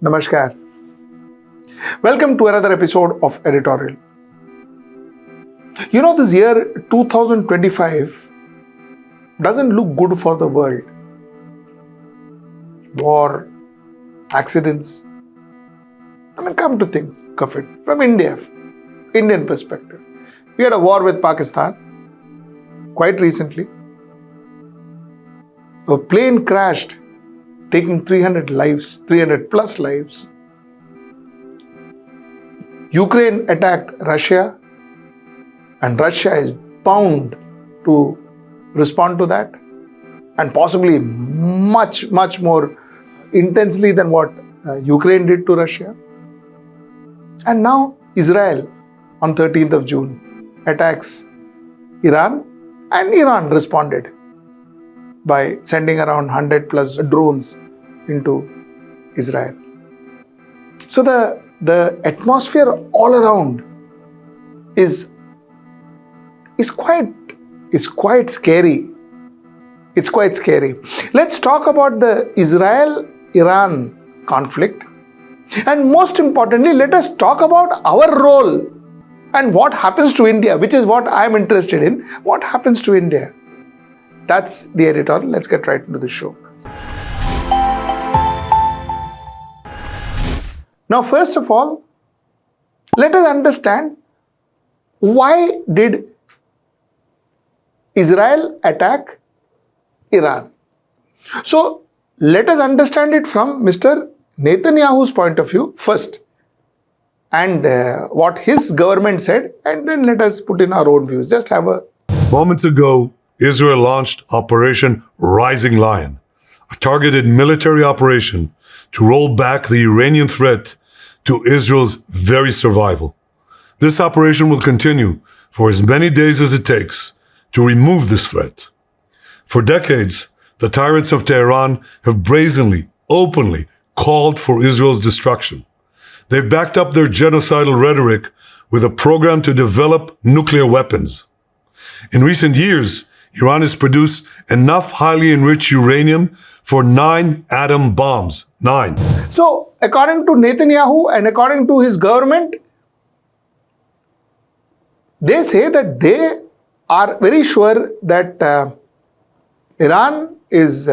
Namaskar. Welcome to another episode of Editorial. You know, this year 2025 doesn't look good for the world. War, accidents. Come to think of it from Indian perspective. We had a war with Pakistan quite recently. A plane crashed, taking 300 plus lives. Ukraine attacked Russia, and Russia is bound to respond to that, and possibly much more intensely than what Ukraine did to Russia. And now Israel on 13th of June attacks Iran, and Iran responded by sending around 100 plus drones into Israel. So the atmosphere all around is quite scary. It's quite scary. Let's talk about the Israel-Iran conflict. And most importantly, let us talk about our role and what happens to India, which is what I'm interested in. What happens to India? That's the editorial. Let's get right into the show. Now, first of all, let us understand why did Israel attack Iran? So, let us understand it from Mr. Netanyahu's point of view first, and what his government said, and then let us put in our own views. Just have a... Moments ago, Israel launched Operation Rising Lion, a targeted military operation to roll back the Iranian threat to Israel's very survival. This operation will continue for as many days as it takes to remove this threat. For decades, the tyrants of Tehran have brazenly, openly called for Israel's destruction. They've backed up their genocidal rhetoric with a program to develop nuclear weapons. In recent years, Iran has produced enough highly enriched uranium for 9 atom bombs. 9. So, according to Netanyahu and according to his government, they say that they are very sure that Iran is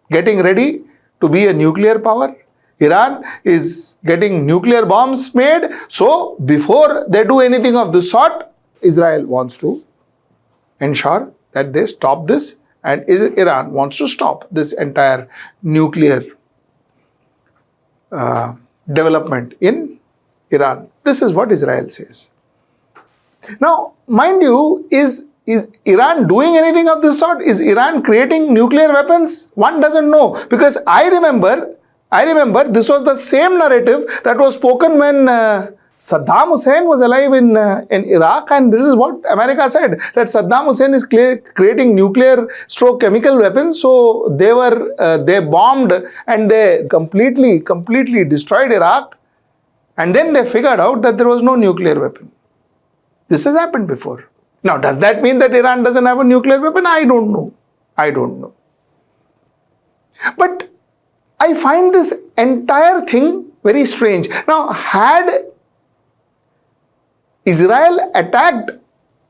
getting ready to be a nuclear power. Iran is getting nuclear bombs made. So, before they do anything of this sort, Israel wants to ensure that they stop this, and Iran wants to stop this entire nuclear development in Iran. This is what Israel says. Now, mind you, is Iran doing anything of this sort? Is Iran creating nuclear weapons? One doesn't know, because I remember this was the same narrative that was spoken when Saddam Hussein was alive in Iraq, and this is what America said, that Saddam Hussein is creating nuclear stroke chemical weapons. So they bombed and they completely destroyed Iraq, and then they figured out that there was no nuclear weapon. This has happened before. Now, does that mean that Iran doesn't have a nuclear weapon? I don't know. But I find this entire thing very strange. Now, had Israel attacked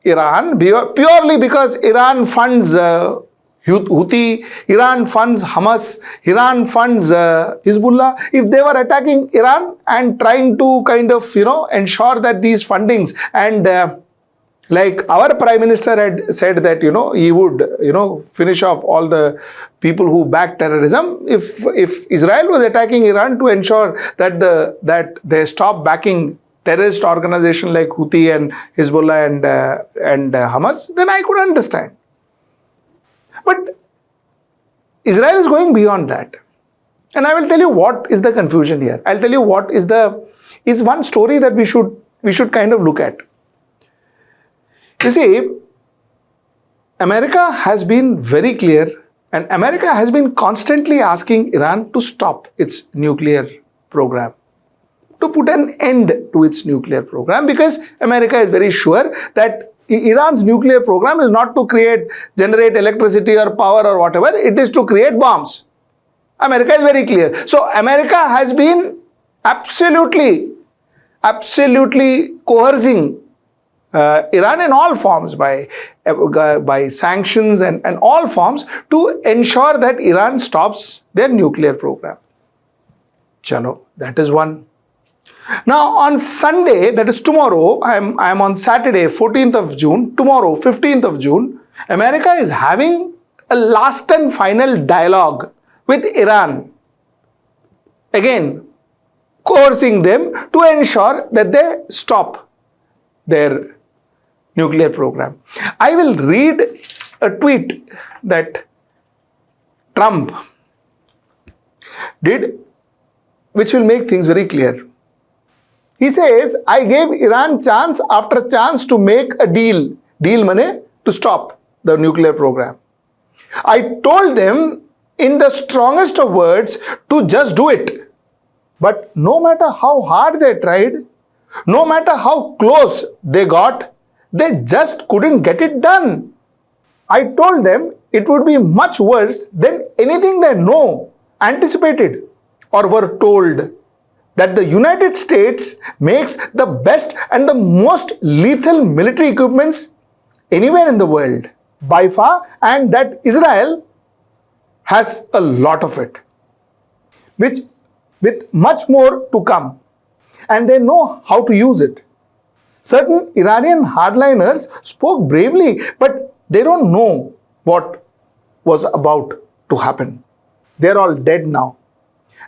Iran purely because Iran funds Houthi, Iran funds Hamas, Iran funds Hezbollah, if they were attacking Iran and trying to kind of, ensure that these fundings, and like our Prime Minister had said that, he would, finish off all the people who back terrorism. If Israel was attacking Iran to ensure that they stop backing terrorist organization like Houthi and Hezbollah and Hamas, then I could understand. But Israel is going beyond that. And I will tell you what is the confusion here. I'll tell you what is one story that we should kind of look at. You see, America has been very clear, and America has been constantly asking Iran to stop its nuclear program, to put an end to its nuclear program, because America is very sure that Iran's nuclear program is not to generate electricity or power or whatever, it is to create bombs. America is very clear. So America has been absolutely coercing Iran in all forms by sanctions and all forms to ensure that Iran stops their nuclear program. Chalo, that is one. Now on Sunday, that is tomorrow, I am on Saturday, 14th of June, tomorrow, 15th of June, America is having a last and final dialogue with Iran. Again, coercing them to ensure that they stop their nuclear program. I will read a tweet that Trump did, which will make things very clear. He says, I gave Iran chance after chance to make a deal. Deal means to stop the nuclear program. I told them in the strongest of words to just do it. But no matter how hard they tried, no matter how close they got, they just couldn't get it done. I told them it would be much worse than anything they anticipated or were told, that the United States makes the best and the most lethal military equipments anywhere in the world by far, and that Israel has a lot of it, with much more to come, and they know how to use it. Certain Iranian hardliners spoke bravely, but they don't know what was about to happen. They're all dead now.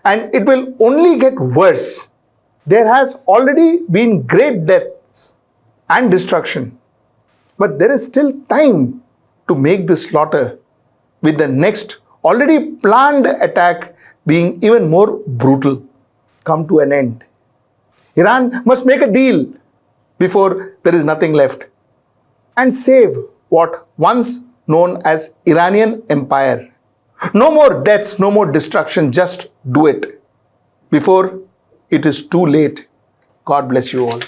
And it will only get worse. There has already been great deaths and destruction. But there is still time to make this slaughter, with the next already planned attack being even more brutal, come to an end. Iran must make a deal before there is nothing left and save what once known as Iranian Empire. No more deaths, no more destruction, just do it before it is too late. God bless you all.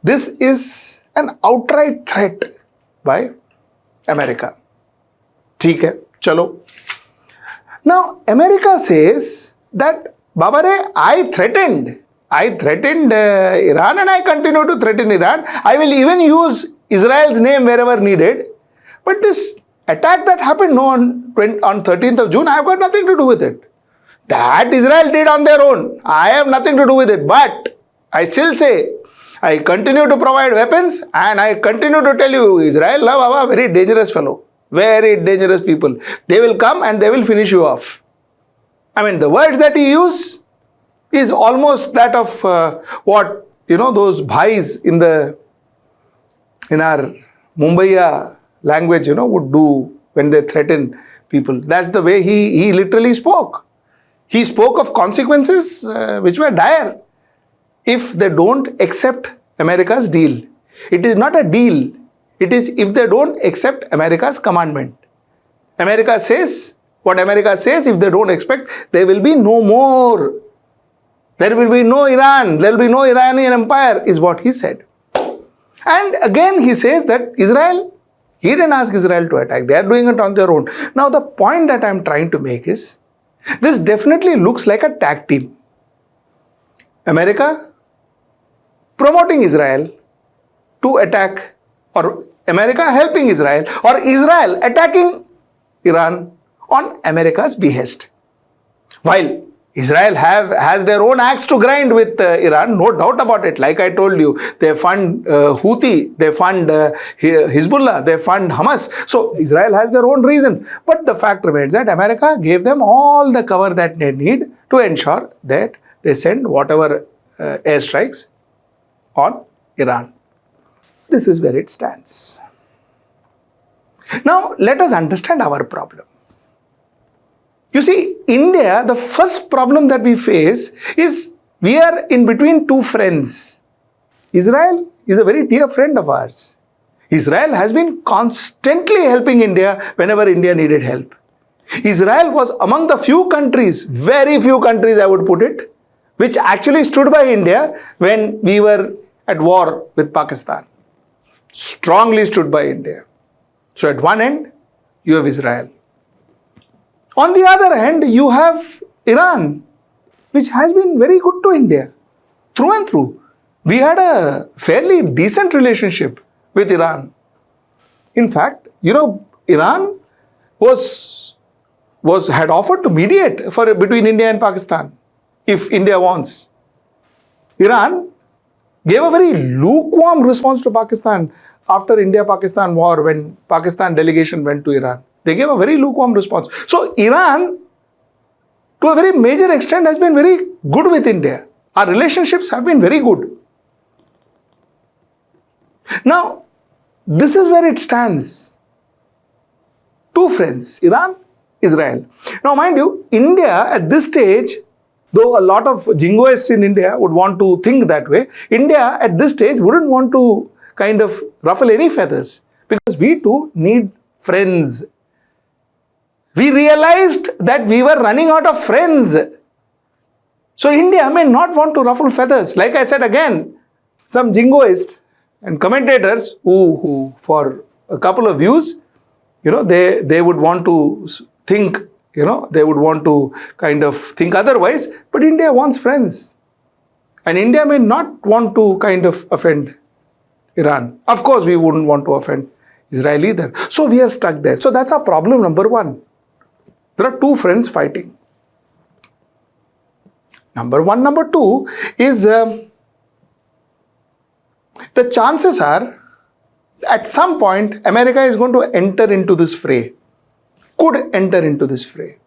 This is an outright threat by America. ठीक है, चलो. Now, America says that, Babare, I threatened Iran and I continue to threaten Iran. I will even use Israel's name wherever needed. But this attack that happened on 13th of June, I have got nothing to do with it. That Israel did on their own. I have nothing to do with it. But I still say, I continue to provide weapons and I continue to tell you, Israel, Baba, very dangerous fellow. Very dangerous people. They will come and they will finish you off. I mean, the words that he used is almost that of those bhais in our Mumbaiya language, would do when they threaten people. That's the way he literally spoke. He spoke of consequences which were dire if they don't accept America's deal. It is not a deal. It is if they don't accept America's commandment. America says what America says. If they don't expect, there will be no more. There will be no Iran. There will be no Iranian empire, is what he said. And again he says that Israel, he didn't ask Israel to attack. They are doing it on their own. Now the point that I am trying to make is, this definitely looks like a tag team. America promoting Israel to attack, or America helping Israel, or Israel attacking Iran on America's behest. While Israel has their own axe to grind with Iran, no doubt about it. Like I told you, they fund Houthi, they fund Hezbollah, they fund Hamas. So Israel has their own reasons. But the fact remains that America gave them all the cover that they need to ensure that they send whatever airstrikes on Iran. This is where it stands. Now, let us understand our problem. You see, India, the first problem that we face is we are in between two friends. Israel is a very dear friend of ours. Israel has been constantly helping India whenever India needed help. Israel was among the few countries, very few countries I would put it, which actually stood by India when we were at war with Pakistan. Strongly stood by India. So at one end, you have Israel. On the other hand, you have Iran, which has been very good to India, through and through. We had a fairly decent relationship with Iran. In fact, Iran had offered to mediate between India and Pakistan if India wants. Iran gave a very lukewarm response to Pakistan after India-Pakistan war when Pakistan delegation went to Iran. They gave a very lukewarm response. So Iran, to a very major extent, has been very good with India. Our relationships have been very good. Now, this is where it stands. Two friends, Iran, Israel. Now, mind you, India at this stage, though a lot of jingoists in India would want to think that way, India at this stage wouldn't want to kind of ruffle any feathers because we too need friends. We realized that we were running out of friends. So India may not want to ruffle feathers. Like I said again, some jingoists and commentators who for a couple of views, they would want to think, they would want to kind of think otherwise, but India wants friends. And India may not want to kind of offend Iran. Of course, we wouldn't want to offend Israel either. So we are stuck there. So that's our problem number one. There are two friends fighting. Number one. Number two is the chances are at some point America is going to enter into this fray. Could enter into this fray.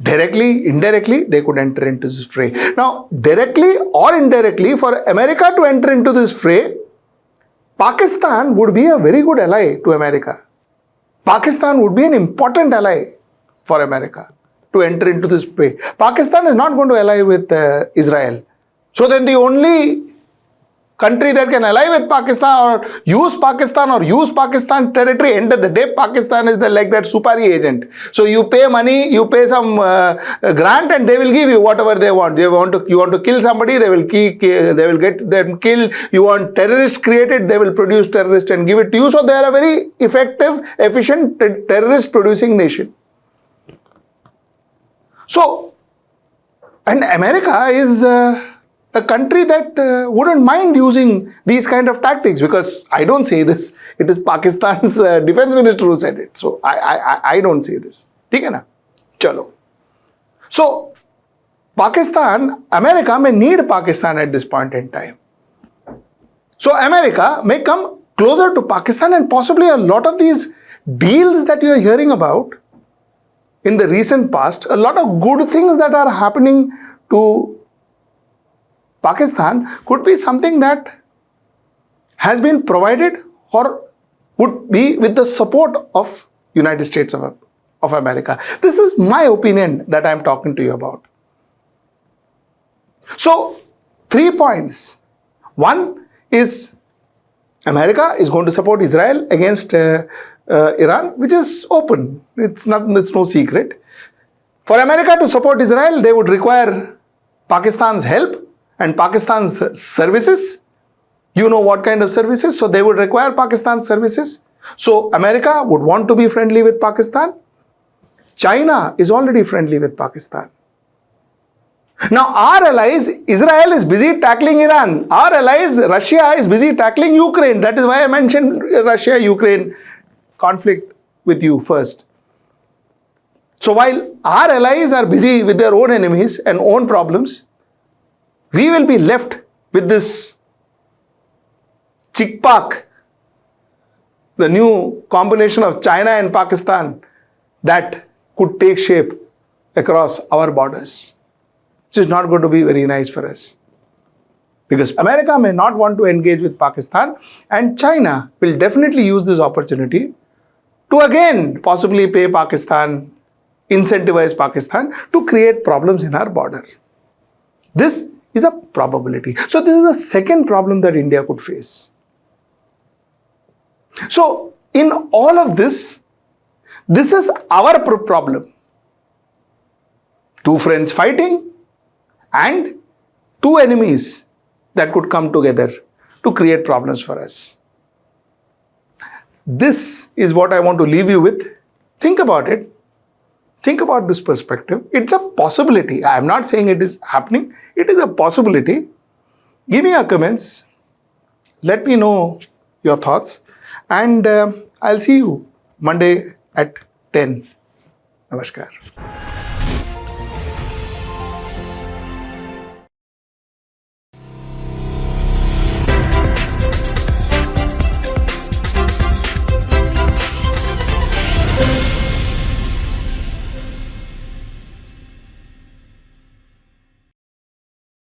Directly, indirectly, they could enter into this fray. Now, directly or indirectly, for America to enter into this fray, Pakistan would be a very good ally to America. Pakistan would be an important ally for America to enter into this fray. Pakistan is not going to ally with Israel. So then the only country that can ally with Pakistan or use Pakistan territory, end of the day, Pakistan is like that supari agent. So you pay money, you pay some grant and they will give you whatever they want. You want to kill somebody, they will get them killed. You want terrorists created, they will produce terrorists and give it to you. So they are a very effective, efficient terrorist producing nation. So, and America is a country that wouldn't mind using these kind of tactics, because I don't say this. It is Pakistan's defense minister who said it. So I don't say this. ठीक है ना? चलो. So America may need Pakistan at this point in time. So America may come closer to Pakistan, and possibly a lot of these deals that you are hearing about in the recent past, a lot of good things that are happening to Pakistan could be something that has been provided or would be with the support of United States of America. This is my opinion that I am talking to you about. So, 3 points. One is America is going to support Israel against Iran, which is open. It's no secret. For America to support Israel, they would require Pakistan's help and Pakistan's services. You know what kind of services? So they would require Pakistan's services. So America would want to be friendly with Pakistan. China is already friendly with Pakistan. Now our allies, Israel is busy tackling Iran. Our allies, Russia, is busy tackling Ukraine. That is why I mentioned Russia-Ukraine conflict with you first. So while our allies are busy with their own enemies and own problems, we will be left with this chickpak, the new combination of China and Pakistan that could take shape across our borders, which is not going to be very nice for us. Because America may not want to engage with Pakistan, and China will definitely use this opportunity to again possibly pay Pakistan, incentivize Pakistan to create problems in our border. This is a probability. So this is the second problem that India could face. So in all of this, this is our problem. Two friends fighting and two enemies that could come together to create problems for us. This is what I want to leave you with. Think about it. Think about this perspective. It's a possibility. I am not saying it is happening. It is a possibility. Give me your comments. Let me know your thoughts. And I'll see you Monday at 10. Namaskar.